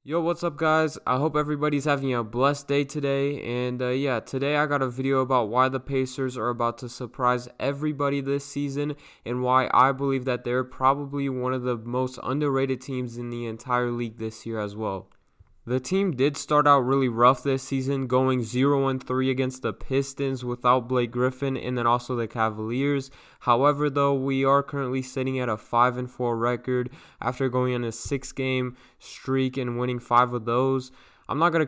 Yo, what's up, guys? I hope everybody's having a blessed day today. And yeah, today I got a video about why the Pacers are about to surprise everybody this season and why I believe that they're probably one of the most underrated teams in the entire league this year as well. The team did start out really rough this season, going 0-3 against the Pistons without Blake Griffin and then also the Cavaliers. However, though, we are currently sitting at a 5-4 record after going on a 6-game streak and winning 5 of those. I'm not gonna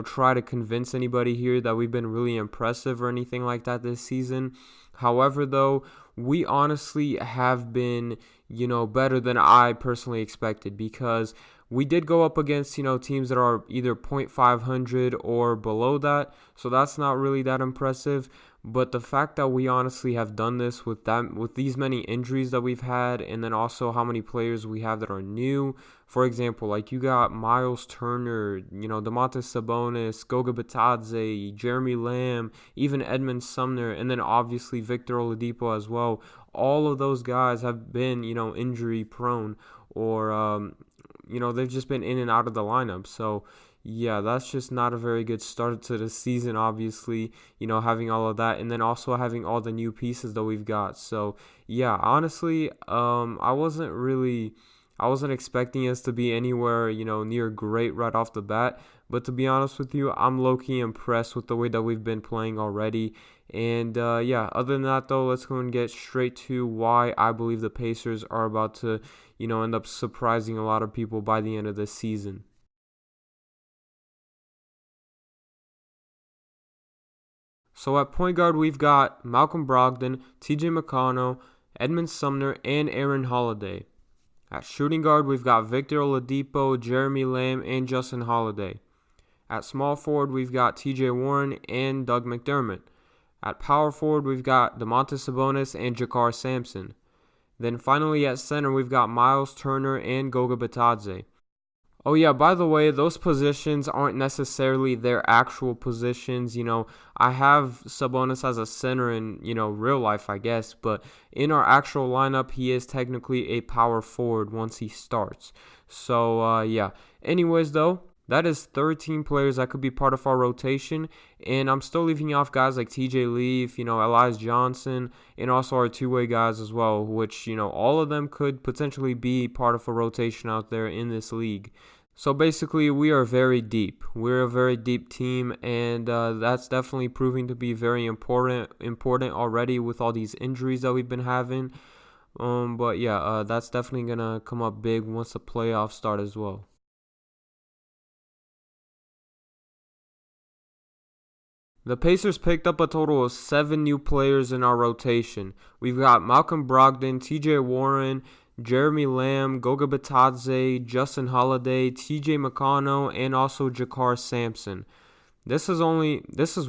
try to convince anybody here that we've been really impressive or anything like that this season. However, though, we honestly have been, better than I personally expected, because we did go up against, teams that are either .500 or below that, so that's not really that impressive. But the fact that we honestly have done this with these many injuries that we've had, and then also how many players we have that are new. For example, like you got Miles Turner, Domantas Sabonis, Goga Bitadze, Jeremy Lamb, even Edmund Sumner, and then obviously Victor Oladipo as well. All of those guys have been, injury prone, or they've just been in and out of the lineup. So yeah, that's just not a very good start to the season, obviously, having all of that, and then also having all the new pieces that we've got. So yeah, honestly, I wasn't expecting us to be anywhere, near great right off the bat. But to be honest with you, I'm low-key impressed with the way that we've been playing already. And yeah, other than that, though, let's go and get straight to why I believe the Pacers are about to, end up surprising a lot of people by the end of this season. So at point guard, we've got Malcolm Brogdon, TJ McConnell, Edmund Sumner, and Aaron Holiday. At shooting guard, we've got Victor Oladipo, Jeremy Lamb, and Justin Holiday. At small forward, we've got TJ Warren and Doug McDermott. At power forward, we've got Domantas Sabonis and Jakar Sampson. Then finally at center, we've got Miles Turner and Goga Bitadze. Oh yeah, by the way, those positions aren't necessarily their actual positions. I have Sabonis as a center in, real life, I guess. But in our actual lineup, he is technically a power forward once he starts. So, yeah. Anyways, though, that is 13 players that could be part of our rotation, and I'm still leaving off guys like TJ Leaf, Elias Johnson, and also our two-way guys as well, which, all of them could potentially be part of a rotation out there in this league. So basically, we are very deep. We're a very deep team, and that's definitely proving to be very important already with all these injuries that we've been having. But yeah, that's definitely gonna come up big once the playoffs start as well. The Pacers picked up a total of 7 new players in our rotation. We've got Malcolm Brogdon, TJ Warren, Jeremy Lamb, Goga Bitadze, Justin Holiday, TJ McConnell, and also Jakar Sampson. This is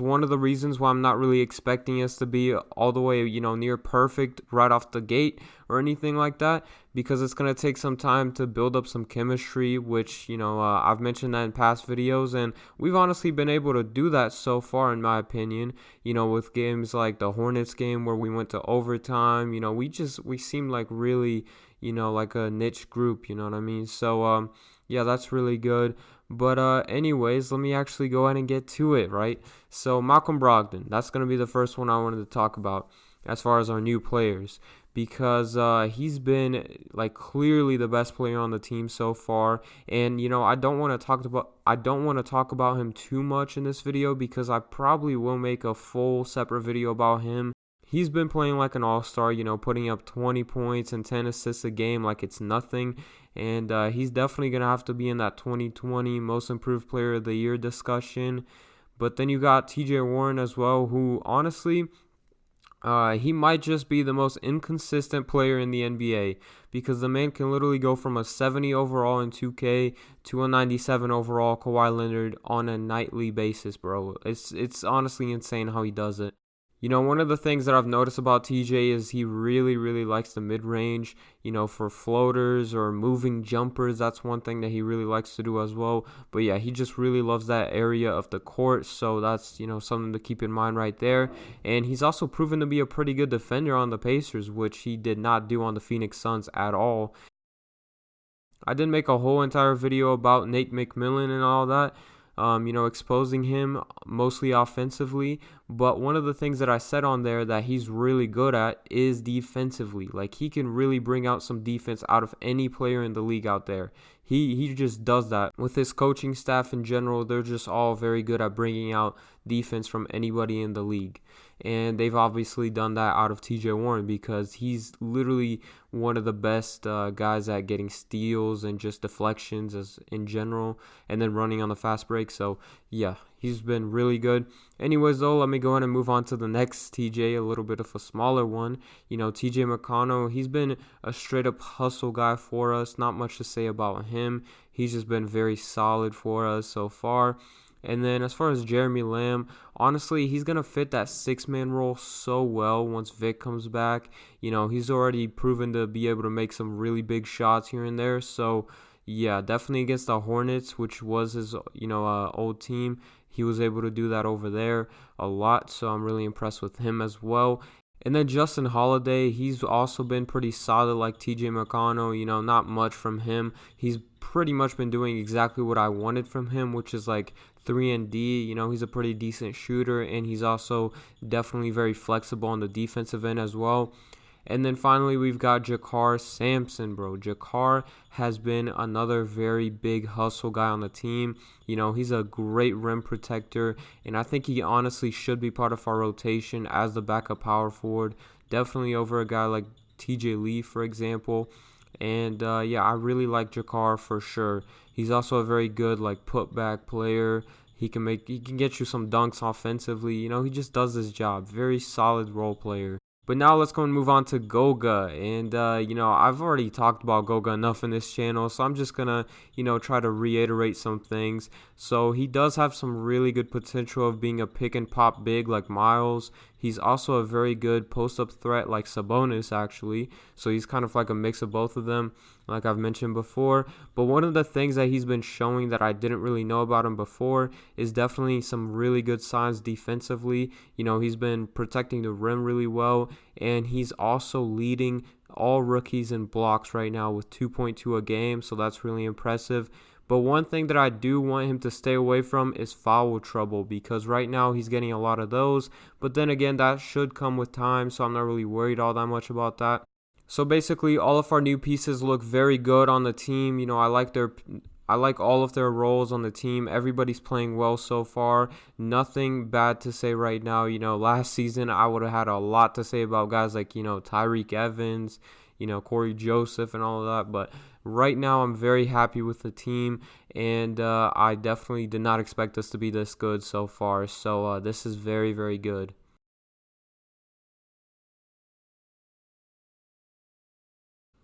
one of the reasons why I'm not really expecting us to be all the way, near perfect right off the gate or anything like that, because it's going to take some time to build up some chemistry, which, I've mentioned that in past videos, and we've honestly been able to do that so far, in my opinion, with games like the Hornets game where we went to overtime. We seem like really, like a niche group, you know what I mean? So, yeah, that's really good. But anyways, let me actually go ahead and get to it, right? So Malcolm Brogdon, that's going to be the first one I wanted to talk about as far as our new players, because he's been like clearly the best player on the team so far. And I don't want to talk about him too much in this video, because I probably will make a full separate video about him. He's been playing like an all-star, putting up 20 points and 10 assists a game like it's nothing. And he's definitely going to have to be in that 2020 Most Improved Player of the Year discussion. But then you got TJ Warren as well, who honestly, he might just be the most inconsistent player in the NBA, because the man can literally go from a 70 overall in 2K to a 97 overall Kawhi Leonard on a nightly basis, bro. It's honestly insane how he does it. One of the things that I've noticed about TJ is he really, really likes the mid-range, for floaters or moving jumpers. That's one thing that he really likes to do as well. But yeah, he just really loves that area of the court. So that's, something to keep in mind right there. And he's also proven to be a pretty good defender on the Pacers, which he did not do on the Phoenix Suns at all. I did make a whole entire video about Nate McMillan and all that, exposing him mostly offensively. But one of the things that I said on there that he's really good at is defensively. Like, he can really bring out some defense out of any player in the league out there. He just does that. With his coaching staff in general, they're just all very good at bringing out defense from anybody in the league. And they've obviously done that out of TJ Warren because he's literally one of the best guys at getting steals and just deflections as in general, and then running on the fast break. So yeah, he's been really good. Anyways, though, let me go ahead and move on to the next TJ, a little bit of a smaller one. TJ McConnell, he's been a straight up hustle guy for us. Not much to say about him. He's just been very solid for us so far. And then as far as Jeremy Lamb, honestly, he's going to fit that six-man role so well once Vic comes back. He's already proven to be able to make some really big shots here and there. So, yeah, definitely against the Hornets, which was his, old team. He was able to do that over there a lot. So I'm really impressed with him as well. And then Justin Holiday, he's also been pretty solid like TJ McConnell. Not much from him. He's pretty much been doing exactly what I wanted from him, which is like 3-and-D. He's a pretty decent shooter, and he's also definitely very flexible on the defensive end as well. And then finally, we've got Jakar Sampson, bro. Jakar has been another very big hustle guy on the team. He's a great rim protector, and I think he honestly should be part of our rotation as the backup power forward. Definitely over a guy like TJ Lee, for example. And, I really like Jakar for sure. He's also a very good, putback player. He can get you some dunks offensively. He just does his job. Very solid role player. But now let's go and move on to Goga. And, I've already talked about Goga enough in this channel, so I'm just going to, try to reiterate some things. So he does have some really good potential of being a pick and pop big like Miles. He's also a very good post-up threat like Sabonis, actually. So he's kind of like a mix of both of them, like I've mentioned before. But one of the things that he's been showing that I didn't really know about him before is definitely some really good signs defensively. He's been protecting the rim really well, and he's also leading all rookies in blocks right now with 2.2 a game, so that's really impressive. But one thing that I do want him to stay away from is foul trouble, because right now he's getting a lot of those. But then again, that should come with time, so I'm not really worried all that much about that. So basically, all of our new pieces look very good on the team. I like all of their roles on the team. Everybody's playing well so far. Nothing bad to say right now. Last season I would have had a lot to say about guys like, Tyreek Evans, Corey Joseph and all of that. But right now I'm very happy with the team, and I definitely did not expect us to be this good so far. So this is very, very good.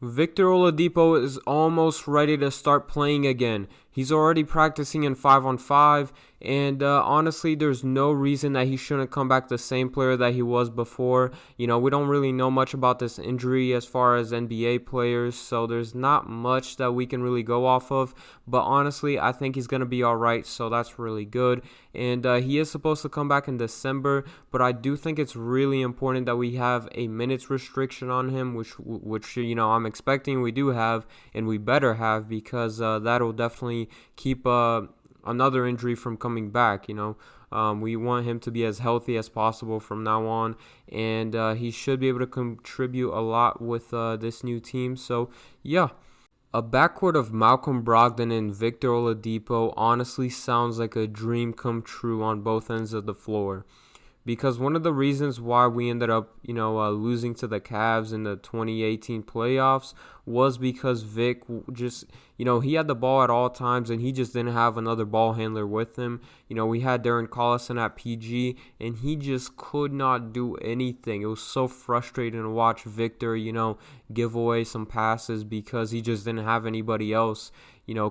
Victor Oladipo is almost ready to start playing again. He's already practicing in 5-on-5, and honestly, there's no reason that he shouldn't come back the same player that he was before. We don't really know much about this injury as far as NBA players, so there's not much that we can really go off of. But honestly, I think he's going to be all right, so that's really good. And he is supposed to come back in December, but I do think it's really important that we have a minutes restriction on him, which I'm expecting we do have, and we better have, because that'll definitely keep another injury from coming back. We want him to be as healthy as possible from now on, and he should be able to contribute a lot with this new team. So yeah, a backcourt of Malcolm Brogdon and Victor Oladipo honestly sounds like a dream come true on both ends of the floor. Because one of the reasons why we ended up, losing to the Cavs in the 2018 playoffs was because Vic just, he had the ball at all times, and he just didn't have another ball handler with him. We had Darren Collison at PG, and he just could not do anything. It was so frustrating to watch Victor, give away some passes because he just didn't have anybody else,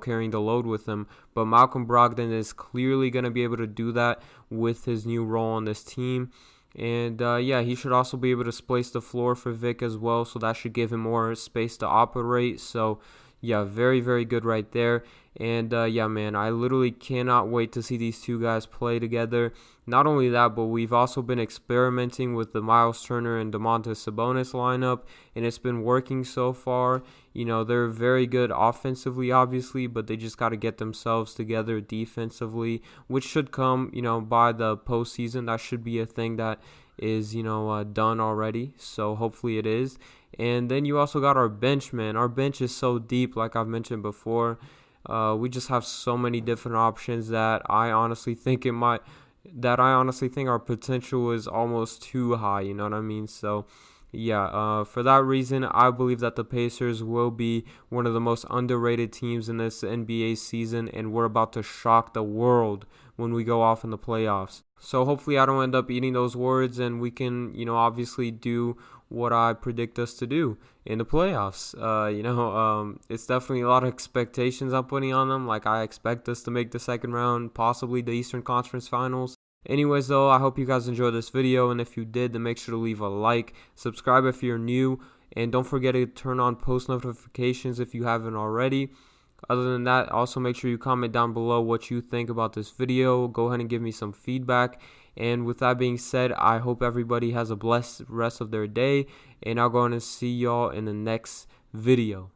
carrying the load with him. But Malcolm Brogdon is clearly going to be able to do that with his new role on this team. And, he should also be able to space the floor for Vic as well, so that should give him more space to operate. So, yeah, very, very good right there. And yeah, man, I literally cannot wait to see these two guys play together. Not only that, but we've also been experimenting with the Miles Turner and Domantas Sabonis lineup, and it's been working so far. You know, they're very good offensively, obviously, but they just got to get themselves together defensively, which should come, you know, by the postseason. That should be a thing that is, you know, done already. So hopefully it is. And then you also got our bench, man. Our bench is so deep, like I've mentioned before. We just have so many different options that I honestly think our potential is almost too high. You know what I mean? So, yeah, for that reason, I believe that the Pacers will be one of the most underrated teams in this NBA season, and we're about to shock the world when we go off in the playoffs. So hopefully I don't end up eating those words, and we can, you know, obviously do what I predict us to do in the playoffs. It's definitely a lot of expectations I'm putting on them. Like, I expect us to make the second round, possibly the Eastern Conference Finals. Anyways, though, I hope you guys enjoyed this video, and if you did, then make sure to leave a like, subscribe if you're new, and don't forget to turn on post notifications if you haven't already. Other than that, also make sure you comment down below what you think about this video. Go ahead and give me some feedback. And with that being said, I hope everybody has a blessed rest of their day, and I'll go on and see y'all in the next video.